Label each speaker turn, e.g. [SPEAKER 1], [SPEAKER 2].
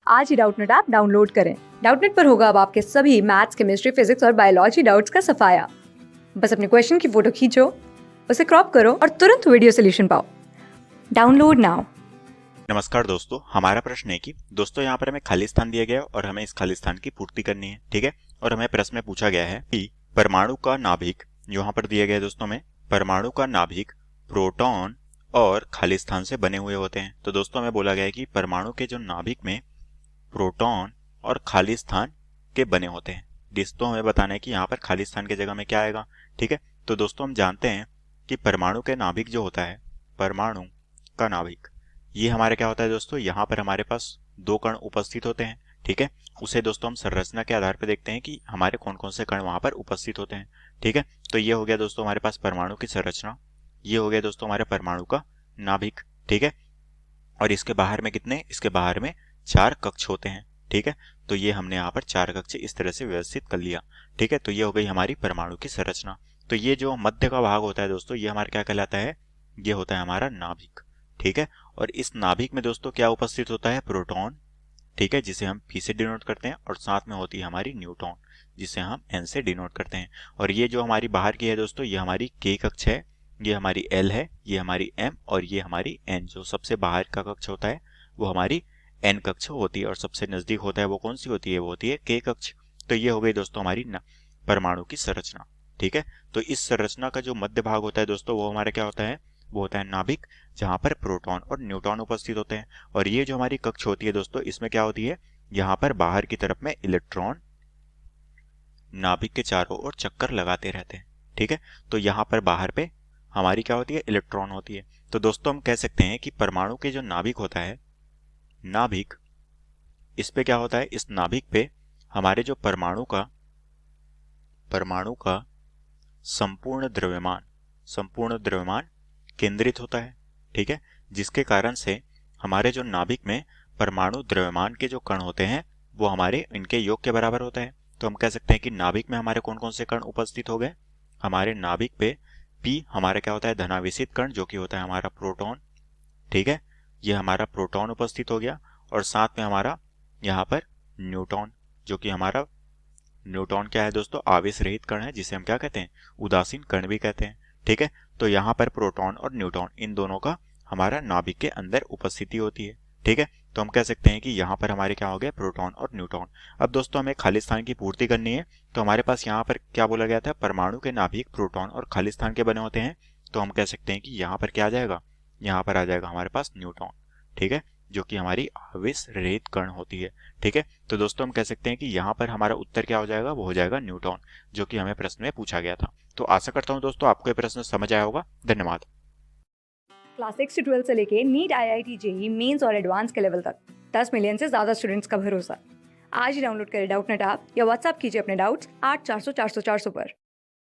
[SPEAKER 1] आज ही Doubtnut app download करें। Doubtnut पर होगा अब आपके सभी मैथ्स, केमिस्ट्री, फिजिक्स और बायोलॉजी डाउट्स का सफाया। बस अपने क्वेश्चन की फोटो खींचो, उसे क्रॉप करो और तुरंत वीडियो सोल्यूशन पाओ। Download now.
[SPEAKER 2] नमस्कार दोस्तों, हमारा प्रश्न है कि दोस्तों यहाँ पर हमें खाली स्थान दिया गया है और हमें इस खाली स्थान की पूर्ति करनी है। ठीक है, और हमें प्रश्न में पूछा गया है कि परमाणु का नाभिक, जो यहाँ पर दिया गया है दोस्तों में, परमाणु का नाभिक प्रोटॉन और खाली स्थान से बने हुए होते हैं। तो दोस्तों हमें बोला गया है कि परमाणु के जो नाभिक में प्रोटॉन और खाली स्थान के बने होते हैं। दोस्तों हमें बताना है कि यहाँ पर खाली स्थान की जगह में क्या आएगा। ठीक है, तो दोस्तों हम जानते हैं कि परमाणु के नाभिक जो होता है, परमाणु का नाभिक, ये हमारे क्या होता है दोस्तों, यहाँ पर हमारे पास दो कण उपस्थित होते हैं। ठीक है, उसे दोस्तों हम संरचना के आधार पर देखते हैं कि हमारे कौन कौन से कण वहां पर उपस्थित होते हैं। ठीक है, तो ये हो गया दोस्तों हमारे पास परमाणु की संरचना, ये हो गया दोस्तों हमारे परमाणु का नाभिक। ठीक है, और इसके बाहर में कितने, इसके बाहर में 4 कक्ष होते हैं। ठीक है, तो ये हमने यहाँ पर 4 कक्ष इस तरह से व्यवस्थित कर लिया। ठीक है, तो ये हो गई हमारी परमाणु की संरचना। तो ये जो मध्य का भाग होता है दोस्तों, ये हमारा क्या कहलाता है, ये होता है हमारा नाभिक। ठीक है, और इस नाभिक में दोस्तों क्या उपस्थित होता है, प्रोटॉन। ठीक है, जिसे हम P से डिनोट करते हैं, और साथ में होती है हमारी न्यूट्रॉन, जिसे हम N से डिनोट करते हैं। और ये जो हमारी बाहर की है दोस्तों, ये हमारी K कक्ष है, ये हमारी L है, ये हमारी M, और ये हमारी N। जो सबसे बाहर का कक्ष होता है वो हमारी N कक्ष होती है, और सबसे नजदीक होता है वो कौन सी होती है, वो होती है K कक्ष। तो ये हो गई दोस्तों हमारी परमाणु की संरचना। ठीक है, तो इस संरचना का जो मध्य भाग होता है दोस्तों, वो हमारा क्या होता है, वो होता है नाभिक, जहां पर प्रोटॉन और न्यूट्रॉन उपस्थित होते हैं। और ये जो हमारी कक्ष होती है दोस्तों, इसमें क्या होती है, यहाँ पर बाहर की तरफ में इलेक्ट्रॉन नाभिक के चारों ओर चक्कर लगाते रहते हैं। ठीक है, तो यहाँ पर बाहर पे हमारी क्या होती है, इलेक्ट्रॉन होती है। तो दोस्तों हम कह सकते हैं कि परमाणु के जो नाभिक होता है, नाभिक, इस पे क्या होता है, इस नाभिक पे हमारे जो परमाणु का संपूर्ण द्रव्यमान केंद्रित होता है। ठीक है, जिसके कारण से हमारे जो नाभिक में परमाणु द्रव्यमान के जो कण होते हैं, वो हमारे इनके योग के बराबर होता है। तो हम कह सकते हैं कि नाभिक में हमारे कौन कौन से कण उपस्थित हो गए, हमारे नाभिक पे P हमारा क्या होता है, धनावेशित कण, जो कि होता है हमारा प्रोटॉन। ठीक है, ये हमारा प्रोटॉन उपस्थित हो गया, और साथ में हमारा यहाँ पर न्यूट्रॉन, जो कि हमारा न्यूट्रॉन क्या है दोस्तों, आवेश रहित कण है, जिसे हम क्या कहते हैं, उदासीन कण भी कहते हैं। ठीक है, तो यहाँ पर प्रोटॉन और न्यूट्रॉन, इन दोनों का हमारा नाभिक के अंदर उपस्थिति होती है। ठीक है, तो हम कह सकते हैं कि यहाँ पर हमारे क्या हो गए, प्रोटॉन और न्यूट्रॉन। अब दोस्तों हमें खाली स्थान की पूर्ति करनी है, तो हमारे पास यहाँ पर क्या बोला गया था, परमाणु के नाभिक प्रोटॉन और खाली स्थान के बने होते हैं। तो हम कह सकते हैं कि यहाँ पर क्या आ जाएगा, यहाँ पर आ जाएगा हमारे पास न्यूट्रॉन। ठीक है, जो कि हमारी आवेश रहित कण होती है। ठीक है, तो दोस्तों हम कह सकते हैं कि यहाँ पर हमारा उत्तर क्या हो जाएगा, वो हो जाएगा न्यूट्रॉन, जो कि हमें प्रश्न में पूछा गया था। तो आशा करता हूँ दोस्तों आपको ये प्रश्न समझ आया होगा। धन्यवाद।
[SPEAKER 1] क्लास 6 से 12 से लेके नीट, IIT, JEE मेंस और एडवांस के लेवल तक 10 मिलियन से ज्यादा स्टूडेंट्स का भरोसा। आज ही डाउनलोड करें डाउटनेट ऐप या व्हाट्सएप कीजिए अपने डाउट्स 8400 400 400 पर।